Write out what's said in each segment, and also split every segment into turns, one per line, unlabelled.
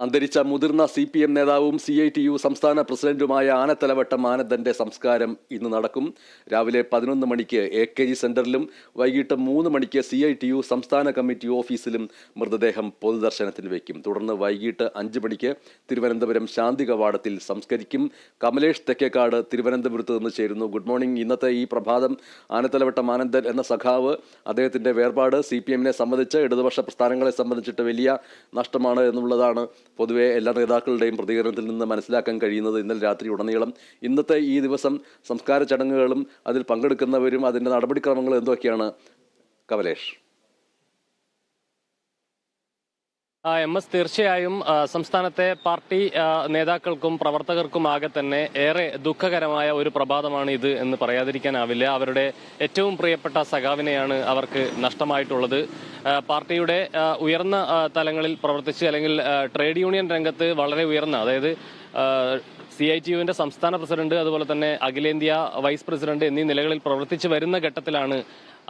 അന്തരിച്ച മുതിർന്ന CPM നേതാവും CITU സംസ്ഥാന പ്രസിഡന്റുമായ ആനത്തലവട്ടം ആനന്ദന്റെ സംസ്കാരം ഇന്ന് നടക്കും. രാവിലെ 11 മണിക്ക് AKG സെന്ററിലും വൈകിട്ട് 3 മണിക്ക് CITU സംസ്ഥാന കമ്മിറ്റി ഓഫീസിലും മൃതദേഹം പൊതുദർശനത്തിന് വയ്ക്കും. തുടർന്ന് വൈകിട്ട് 5 മണിക്ക് തിരുവനന്തപുരം ശാന്തി കവാടത്തിൽ സംസ്കരിക്കും. കമലേഷ് തെക്കേക്കാട് തിരുവനന്തപുരത്ത് നിന്ന് ചേരുന്നു. Good morning. ഇന്നത്തെ ഈ പ്രഭാതം ആനത്തലവട്ടം ആനന്ദൻ എന്ന സഖാവ്, അദ്ദേഹത്തിന്റെ വേർപാട് CPM-നെ സംബന്ധിച്ച്, ഇടതുപക്ഷ പ്രസ്ഥാനങ്ങളെ സംബന്ധിച്ചിട്ട് വലിയ നഷ്ടമാണ് എന്നുള്ളതാണ് പൊതുവെ എല്ലാ നേതാക്കളുടെയും പ്രതികരണത്തിൽ നിന്ന് മനസ്സിലാക്കാൻ കഴിയുന്നത്. ഇന്നലെ രാത്രി ഉടനീളം ഇന്നത്തെ ഈ ദിവസം സംസ്കാര ചടങ്ങുകളും അതിൽ പങ്കെടുക്കുന്നവരും അതിൻ്റെ നടപടിക്രമങ്ങളും എന്തൊക്കെയാണ് കമലേഷ്?
MS തീർച്ചയായും സംസ്ഥാനത്തെ പാർട്ടി നേതാക്കൾക്കും പ്രവർത്തകർക്കും ആകെ തന്നെ ഏറെ ദുഃഖകരമായ ഒരു പ്രഭാതമാണ് ഇത് എന്ന് പറയാതിരിക്കാനാവില്ല. അവരുടെ ഏറ്റവും പ്രിയപ്പെട്ട സഖാവിനെയാണ് അവർക്ക് നഷ്ടമായിട്ടുള്ളത്. പാർട്ടിയുടെ ഉയർന്ന തലങ്ങളിൽ പ്രവർത്തിച്ച്, അല്ലെങ്കിൽ ട്രേഡ് യൂണിയൻ രംഗത്ത് വളരെ ഉയർന്ന, അതായത് CITU-വിന്റെ സംസ്ഥാന പ്രസിഡന്റ്, അതുപോലെ തന്നെ അഖിലേന്ത്യാ വൈസ് പ്രസിഡന്റ് എന്നീ നിലകളിൽ പ്രവർത്തിച്ചു വരുന്ന ഘട്ടത്തിലാണ്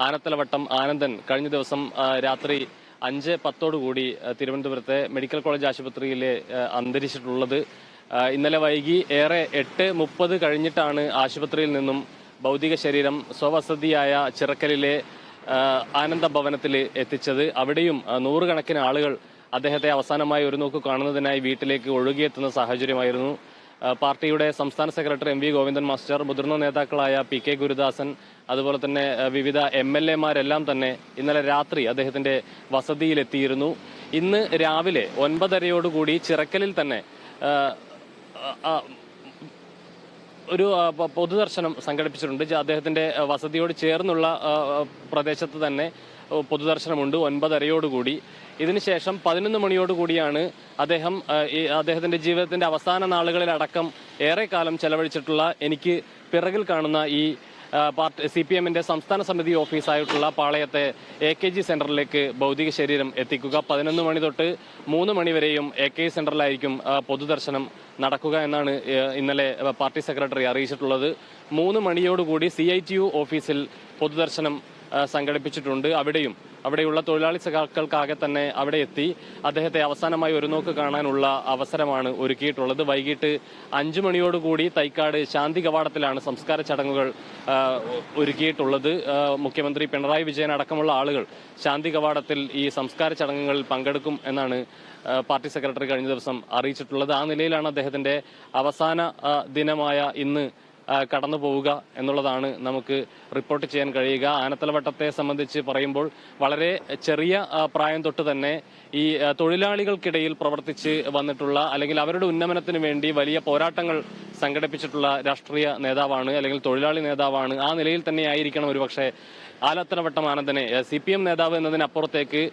ആനത്തലവട്ടം ആനന്ദൻ കഴിഞ്ഞ ദിവസം രാത്രി 5:10 തിരുവനന്തപുരത്തെ മെഡിക്കൽ കോളേജ് ആശുപത്രിയിലെ അന്തരിച്ചിട്ടുള്ളത്. ഇന്നലെ വൈകി ഏറെ 8:30 കഴിഞ്ഞിട്ടാണ് ആശുപത്രിയിൽ നിന്നും ഭൗതിക ശരീരം സ്വവസതിയായ ചിറക്കലിലെ ആനന്ദ ഭവനത്തിൽ എത്തിച്ചത്. അവിടെയും നൂറുകണക്കിന് ആളുകൾ അദ്ദേഹത്തെ അവസാനമായി ഒരു നോക്ക് കാണുന്നതിനായി വീട്ടിലേക്ക് ഒഴുകിയെത്തുന്ന സാഹചര്യമായിരുന്നു. പാർട്ടിയുടെ സംസ്ഥാന സെക്രട്ടറി MV ഗോവിന്ദൻ മാസ്റ്റർ, മുതിർന്ന നേതാക്കളായ PK ഗുരുദാസൻ, അതുപോലെ തന്നെ വിവിധ MLA-മാരെല്ലാം തന്നെ ഇന്നലെ രാത്രി അദ്ദേഹത്തിന്റെ വസതിയിലെത്തിയിരുന്നു. ഇന്ന് രാവിലെ 9:30 ചിറക്കലിൽ തന്നെ ഒരു പൊതുദർശനം സംഘടിപ്പിച്ചിട്ടുണ്ട്. അദ്ദേഹത്തിന്റെ വസതിയോട് ചേർന്നുള്ള പ്രദേശത്ത് തന്നെ പൊതുദർശനമുണ്ട് 9:30. ഇതിനുശേഷം 11 മണിയോടുകൂടിയാണ് അദ്ദേഹത്തിന്റെ ജീവിതത്തിന്റെ അവസാന നാളുകളിലടക്കം ഏറെക്കാലം ചെലവഴിച്ചിട്ടുള്ള, എനിക്ക് പിറകിൽ കാണുന്ന ഈ CPM-ന്റെ സംസ്ഥാന സമിതി ഓഫീസായിട്ടുള്ള പാളയത്തെ AKG സെന്ററിലേക്ക് ഭൗതിക ശരീരം എത്തിക്കുക. 11 മണി തൊട്ട് 3 മണി വരെയും AKG സെന്ററിലായിരിക്കും പൊതുദർശനം നടക്കുക എന്നാണ് ഇന്നലെ പാർട്ടി സെക്രട്ടറി അറിയിച്ചിട്ടുള്ളത്. 3 മണിയോടുകൂടി CITU ഓഫീസിൽ പൊതുദർശനം സംഘടിപ്പിച്ചിട്ടുണ്ട്. അവിടെയുള്ള തൊഴിലാളി സഖാക്കൾക്കാകെ തന്നെ അവിടെ എത്തി അദ്ദേഹത്തെ അവസാനമായി ഒരു നോക്ക് കാണാനുള്ള അവസരമാണ് ഒരുക്കിയിട്ടുള്ളത്. വൈകിട്ട് 5 മണിയോടുകൂടി തൈക്കാട് ശാന്തി കവാടത്തിലാണ് സംസ്കാര ചടങ്ങുകൾ ഒരുക്കിയിട്ടുള്ളത്. മുഖ്യമന്ത്രി പിണറായി വിജയൻ അടക്കമുള്ള ആളുകൾ ശാന്തി കവാടത്തിൽ ഈ സംസ്കാര ചടങ്ങുകളിൽ പങ്കെടുക്കും എന്നാണ് പാർട്ടി സെക്രട്ടറി കഴിഞ്ഞ ദിവസം അറിയിച്ചിട്ടുള്ളത്. ആ നിലയിലാണ് അദ്ദേഹത്തിന്റെ അവസാന ദിനമായ ഇന്ന് കടന്നു പോവുക എന്നുള്ളതാണ് നമുക്ക് റിപ്പോർട്ട് ചെയ്യാൻ കഴിയുക. ആനത്തലവട്ടത്തെ സംബന്ധിച്ച് പറയുമ്പോൾ വളരെ ചെറിയ പ്രായം തൊട്ട് തന്നെ ഈ തൊഴിലാളികൾക്കിടയിൽ പ്രവർത്തിച്ച് വന്നിട്ടുള്ള, അല്ലെങ്കിൽ അവരുടെ ഉന്നമനത്തിന് വേണ്ടി വലിയ പോരാട്ടങ്ങൾ സംഘടിപ്പിച്ചിട്ടുള്ള രാഷ്ട്രീയ നേതാവാണ്, അല്ലെങ്കിൽ തൊഴിലാളി നേതാവാണ്. ആ നിലയിൽ തന്നെ ആയിരിക്കണം ഒരുപക്ഷെ ആനത്തലവട്ടം ആനന്ദനെ CPM നേതാവ് എന്നതിനപ്പുറത്തേക്ക്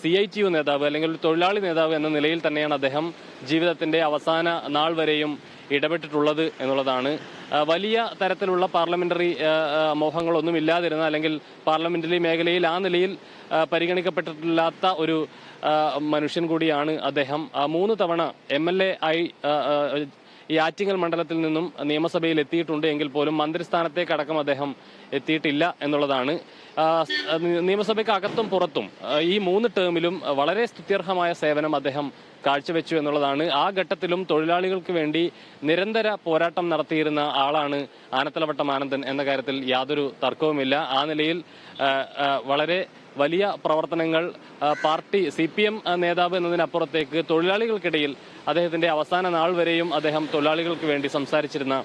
CITU നേതാവ്, അല്ലെങ്കിൽ തൊഴിലാളി നേതാവ് എന്ന നിലയിൽ തന്നെയാണ് അദ്ദേഹം ജീവിതത്തിന്റെ അവസാന നാൾ വരെയും ഇടപെട്ടിട്ടുള്ളത് എന്നുള്ളതാണ്. വലിയ തരത്തിലുള്ള പാർലമെന്ററി മോഹങ്ങളൊന്നും ഇല്ലാതിരുന്ന, അല്ലെങ്കിൽ പാർലമെന്ററി മേഖലയിൽ ആ നിലയിൽ പരിഗണിക്കപ്പെട്ടിട്ടില്ലാത്ത ഒരു മനുഷ്യൻ കൂടിയാണ് അദ്ദേഹം. 3 തവണ MLA ആയി ഈ ആറ്റിങ്ങൽ മണ്ഡലത്തിൽ നിന്നും നിയമസഭയിൽ എത്തിയിട്ടുണ്ട് എങ്കിൽ പോലും മന്ത്രിസ്ഥാനത്തേക്കടക്കം അദ്ദേഹം എത്തിയിട്ടില്ല എന്നുള്ളതാണ്. നിയമസഭയ്ക്ക് അകത്തും പുറത്തും ഈ 3 ടേമിലും വളരെ സ്തുത്യർഹമായ സേവനം അദ്ദേഹം കാഴ്ചവെച്ചു എന്നുള്ളതാണ്. ആ ഘട്ടത്തിലും തൊഴിലാളികൾക്ക് വേണ്ടി നിരന്തര പോരാട്ടം നടത്തിയിരുന്ന ആളാണ് ആനത്തലവട്ടം ആനന്ദൻ എന്ന കാര്യത്തിൽ യാതൊരു തർക്കവുമില്ല. ആ നിലയിൽ വളരെ വലിയ പ്രവർത്തനങ്ങൾ പാർട്ടി CPM നേതാവ് എന്നതിനപ്പുറത്തേക്ക് തൊഴിലാളികൾക്കിടയിൽ അദ്ദേഹത്തിന്റെ അവസാന നാൾ വരെയും അദ്ദേഹം തൊഴിലാളികൾക്ക് വേണ്ടി സംസാരിച്ചിരുന്ന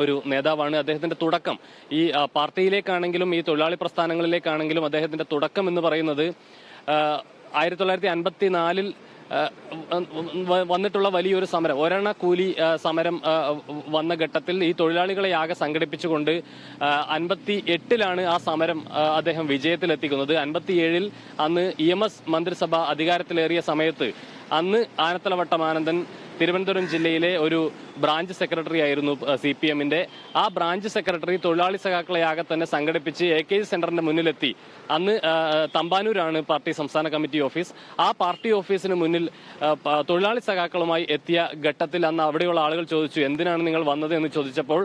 ഒരു നേതാവാണ്. അദ്ദേഹത്തിന്റെ തുടക്കം ഈ പാർട്ടിയിലേക്കാണെങ്കിലും ഈ തൊഴിലാളി പ്രസ്ഥാനങ്ങളിലേക്കാണെങ്കിലും അദ്ദേഹത്തിന്റെ തുടക്കം എന്ന് പറയുന്നത് 1954 വന്നിട്ടുള്ള വലിയൊരു സമരം, ഒരെണ്ണ കൂലി സമരം വന്ന ഘട്ടത്തിൽ ഈ തൊഴിലാളികളെ ആകെ സംഘടിപ്പിച്ചുകൊണ്ട് 58 ആ സമരം അദ്ദേഹം വിജയത്തിലെത്തിക്കുന്നത്. 57 അന്ന് EMS മന്ത്രിസഭ അധികാരത്തിലേറിയ സമയത്ത് അന്ന് ആനത്തലവട്ടം ആനന്ദൻ തിരുവനന്തപുരം ജില്ലയിലെ ഒരു ബ്രാഞ്ച് സെക്രട്ടറി ആയിരുന്നു CPM-ന്റെ. ആ ബ്രാഞ്ച് സെക്രട്ടറി തൊഴിലാളി സഖാക്കളെ ആകെ തന്നെ സംഘടിപ്പിച്ച് AKG സെന്ററിന്റെ മുന്നിലെത്തി. അന്ന് തമ്പാനൂരാണ് പാർട്ടി സംസ്ഥാന കമ്മിറ്റി ഓഫീസ്. ആ പാർട്ടി ഓഫീസിന് മുന്നിൽ തൊഴിലാളി സഖാക്കളുമായി എത്തിയ ഘട്ടത്തിൽ അന്ന് അവിടെയുള്ള ആളുകൾ ചോദിച്ചു, എന്തിനാണ് നിങ്ങൾ വന്നത് എന്ന് ചോദിച്ചപ്പോൾ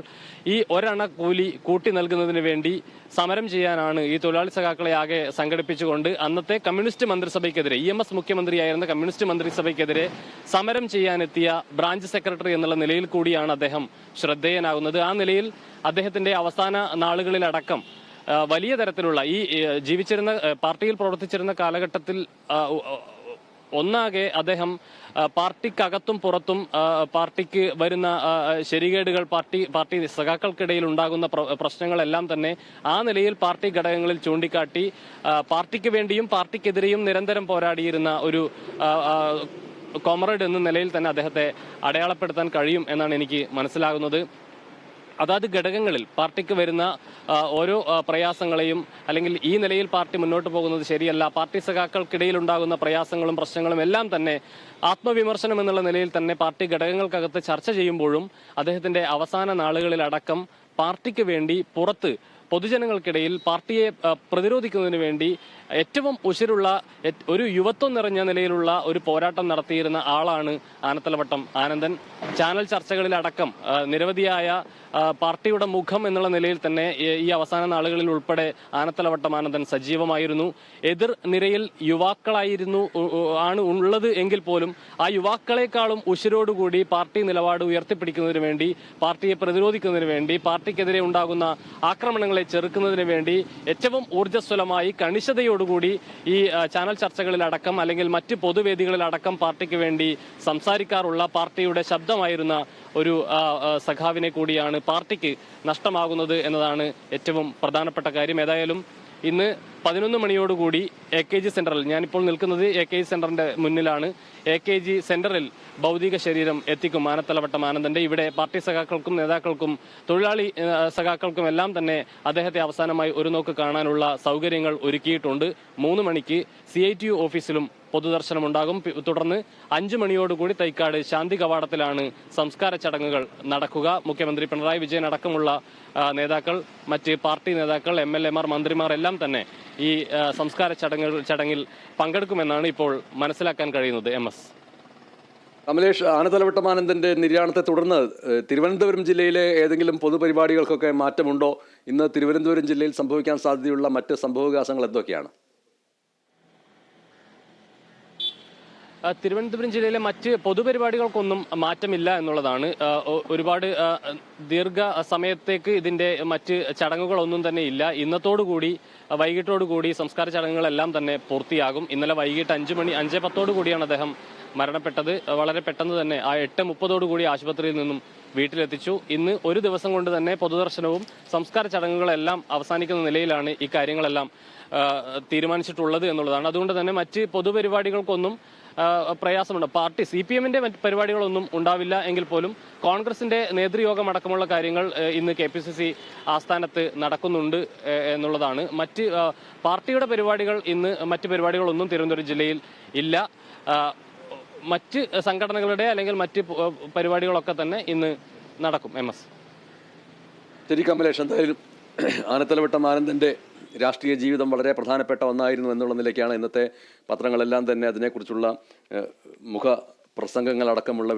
ഈ ഒരണ കൂലി കൂട്ടി നൽകുന്നതിന് വേണ്ടി സമരം ചെയ്യാനാണ് ഈ തൊഴിലാളി സഖാക്കളെ ആകെ സംഘടിപ്പിച്ചുകൊണ്ട് അന്നത്തെ കമ്മ്യൂണിസ്റ്റ് മന്ത്രിസഭയ്ക്കെതിരെ, EMS മുഖ്യമന്ത്രിയായിരുന്ന കമ്മ്യൂണിസ്റ്റ് മന്ത്രിസഭയ്ക്കെതിരെ സമരം ചെയ്യാനെത്തിയ ബ്രാഞ്ച് സെക്രട്ടറി എന്നുള്ള നിലയിൽ കൂടിയാണ് അദ്ദേഹം ശ്രദ്ധേയനാകുന്നത്. ആ നിലയിൽ അദ്ദേഹത്തിന്റെ അവസാന നാളുകളിലടക്കം വലിയ തരത്തിലുള്ള ഈ ജീവിച്ചിരുന്ന പാർട്ടിയിൽ പ്രവർത്തിച്ചിരുന്ന കാലഘട്ടത്തിൽ ഒന്നാകെ അദ്ദേഹം പാർട്ടിക്കകത്തും പുറത്തും പാർട്ടിക്ക് വരുന്ന ശരികേടുകൾ, പാർട്ടി സഖാക്കൾക്കിടയിൽ ഉണ്ടാകുന്ന പ്രശ്നങ്ങളെല്ലാം തന്നെ ആ നിലയിൽ പാർട്ടി ഘടകങ്ങളിൽ ചൂണ്ടിക്കാട്ടി പാർട്ടിക്ക് വേണ്ടിയും പാർട്ടിക്കെതിരെയും നിരന്തരം പോരാടിയിരുന്ന ഒരു കോമ്രേഡ് എന്ന നിലയിൽ തന്നെ അദ്ദേഹത്തെ അടയാളപ്പെടുത്താൻ കഴിയും എന്നാണ് എനിക്ക് മനസ്സിലാകുന്നത്. അതാത് ഘടകങ്ങളിൽ പാർട്ടിക്ക് വരുന്ന ഓരോ പ്രയാസങ്ങളെയും, അല്ലെങ്കിൽ ഈ നിലയിൽ പാർട്ടി മുന്നോട്ട് പോകുന്നത് ശരിയല്ല, പാർട്ടി സഖാക്കൾക്കിടയിൽ ഉണ്ടാകുന്ന പ്രയാസങ്ങളും പ്രശ്നങ്ങളും എല്ലാം തന്നെ ആത്മവിമർശനം എന്നുള്ള നിലയിൽ തന്നെ പാർട്ടി ഘടകങ്ങൾക്കകത്ത് ചർച്ച ചെയ്യുമ്പോഴും അദ്ദേഹത്തിന്റെ അവസാന നാളുകളിലടക്കം പാർട്ടിക്ക് വേണ്ടി പുറത്ത് പൊതുജനങ്ങൾക്കിടയിൽ പാർട്ടിയെ പ്രതിരോധിക്കുന്നതിന് വേണ്ടി ഏറ്റവും ഉശിരുള്ള ഒരു യുവത്വം നിറഞ്ഞ നിലയിലുള്ള ഒരു പോരാട്ടം നടത്തിയിരുന്ന ആളാണ് ആനത്തലവട്ടം ആനന്ദൻ. ചാനൽ ചർച്ചകളിലടക്കം നിരവധിയായ പാർട്ടിയുടെ മുഖം എന്നുള്ള നിലയിൽ തന്നെ ഈ അവസാന നാളുകളിൽ ഉൾപ്പെടെ ആനത്തലവട്ടം ആനന്ദൻ സജീവമായിരുന്നു. എതിർ നിരയിൽ യുവാക്കളായിരുന്നു ആണ് ഉള്ളത് എങ്കിൽ പോലും ആ യുവാക്കളെക്കാളും ഉശിരോടുകൂടി പാർട്ടി നിലപാട് ഉയർത്തിപ്പിടിക്കുന്നതിന് വേണ്ടി, പാർട്ടിയെ പ്രതിരോധിക്കുന്നതിന് വേണ്ടി, പാർട്ടിക്കെതിരെ ഉണ്ടാകുന്ന ആക്രമണങ്ങളെ ചെറുക്കുന്നതിന് വേണ്ടി ഏറ്റവും ഊർജ്ജസ്വലമായി കണിശതയോടുകൂടി ഈ ചാനൽ ചർച്ചകളിലടക്കം അല്ലെങ്കിൽ മറ്റ് പൊതുവേദികളിലടക്കം പാർട്ടിക്ക് വേണ്ടി സംസാരിക്കാറുള്ള പാർട്ടിയുടെ ശബ്ദമായിരുന്ന ഒരു സഖാവിനെ കൂടിയാണ് പാർട്ടിക്ക് നഷ്ടമാകുന്നത് എന്നതാണ് ഏറ്റവും പ്രധാനപ്പെട്ട കാര്യം. ഏതായാലും ഇന്ന് 11 മണിയോടുകൂടി AKG സെന്ററിൽ, ഞാനിപ്പോൾ നിൽക്കുന്നത് AKG സെന്ററിന്റെ മുന്നിലാണ്, AKG സെന്ററിൽ ഭൗതിക ശരീരം എത്തിക്കും ആനത്തലവട്ടം ആനന്ദന്റെ. ഇവിടെ പാർട്ടി സഖാക്കൾക്കും നേതാക്കൾക്കും തൊഴിലാളി സഖാക്കൾക്കും എല്ലാം തന്നെ അദ്ദേഹത്തെ അവസാനമായി ഒരു നോക്ക് കാണാനുള്ള സൗകര്യങ്ങൾ ഒരുക്കിയിട്ടുണ്ട്. 3 മണിക്ക് CITU ഓഫീസിലും പൊതുദർശനമുണ്ടാകും. തുടർന്ന് 5 മണിയോടുകൂടി തൈക്കാട് ശാന്തി കവാടത്തിലാണ് സംസ്കാര ചടങ്ങുകൾ നടക്കുക. മുഖ്യമന്ത്രി പിണറായി വിജയൻ അടക്കമുള്ള നേതാക്കൾ, മറ്റ് പാർട്ടി നേതാക്കൾ, MLA-മാർ, മന്ത്രിമാർ എല്ലാം തന്നെ ഈ സംസ്കാര ചടങ്ങിൽ പങ്കെടുക്കുമെന്നാണ് ഇപ്പോൾ മനസ്സിലാക്കാൻ കഴിയുന്നത്. MS
കമലേഷ്, ആനത്തലവട്ടം ആനന്ദന്റെ നിര്യാണത്തെ തുടർന്ന് തിരുവനന്തപുരം ജില്ലയിലെ ഏതെങ്കിലും പൊതുപരിപാടികൾക്കൊക്കെ മാറ്റമുണ്ടോ? ഇന്ന് തിരുവനന്തപുരം ജില്ലയിൽ സംഭവിക്കാൻ സാധ്യതയുള്ള മറ്റ് സംഭവവികാസങ്ങൾ എന്തൊക്കെയാണ്?
തിരുവനന്തപുരം ജില്ലയിലെ മറ്റ് പൊതുപരിപാടികൾക്കൊന്നും മാറ്റമില്ല എന്നുള്ളതാണ്. ഒരുപാട് ദീർഘ സമയത്തേക്ക് ഇതിന്റെ മറ്റ് ചടങ്ങുകളൊന്നും തന്നെ ഇല്ല. ഇന്നത്തോടുകൂടി വൈകിട്ടോടുകൂടി സംസ്കാര ചടങ്ങുകളെല്ലാം തന്നെ പൂർത്തിയാകും. ഇന്നലെ വൈകിട്ട് 5:10 കൂടിയാണ് അദ്ദേഹം മരണപ്പെട്ടത്. വളരെ പെട്ടെന്ന് തന്നെ 8:30 ആശുപത്രിയിൽ നിന്നും വീട്ടിലെത്തിച്ചു. ഇന്ന് ഒരു ദിവസം കൊണ്ട് തന്നെ പൊതുദർശനവും സംസ്കാര ചടങ്ങുകളെല്ലാം അവസാനിക്കുന്ന നിലയിലാണ് ഈ കാര്യങ്ങളെല്ലാം തീരുമാനിച്ചിട്ടുള്ളത് എന്നുള്ളതാണ്. അതുകൊണ്ട് തന്നെ മറ്റ് പൊതുപരിപാടികൾക്കൊന്നും പ്രയാസമുണ്ട്. പാർട്ടി CPM-ന്റെ മറ്റ് പരിപാടികളൊന്നും ഉണ്ടാവില്ല എങ്കിൽ പോലും കോൺഗ്രസിന്റെ നേതൃയോഗം അടക്കമുള്ള കാര്യങ്ങൾ ഇന്ന് KPCC ആസ്ഥാനത്ത് നടക്കുന്നുണ്ട് എന്നുള്ളതാണ്. മറ്റ് പാർട്ടിയുടെ പരിപാടികൾ ഇന്ന്, മറ്റ് പരിപാടികളൊന്നും തിരുവനന്തപുരം ജില്ലയിൽ ഇല്ല. മറ്റ് സംഘടനകളുടെ അല്ലെങ്കിൽ മറ്റ് പരിപാടികളൊക്കെ തന്നെ ഇന്ന് നടക്കും. MS
ശരി കമലേഷ്, എന്തായാലും ആനത്തലവട്ടം ആനന്ദന്റെ രാഷ്ട്രീയ ജീവിതം വളരെ പ്രധാനപ്പെട്ട ഒന്നായിരുന്നു എന്നുള്ള നിലയ്ക്കാണ് ഇന്നത്തെ പത്രങ്ങളെല്ലാം തന്നെ അതിനെക്കുറിച്ചുള്ള മുഖ പ്രസംഗങ്ങളടക്കമുള്ള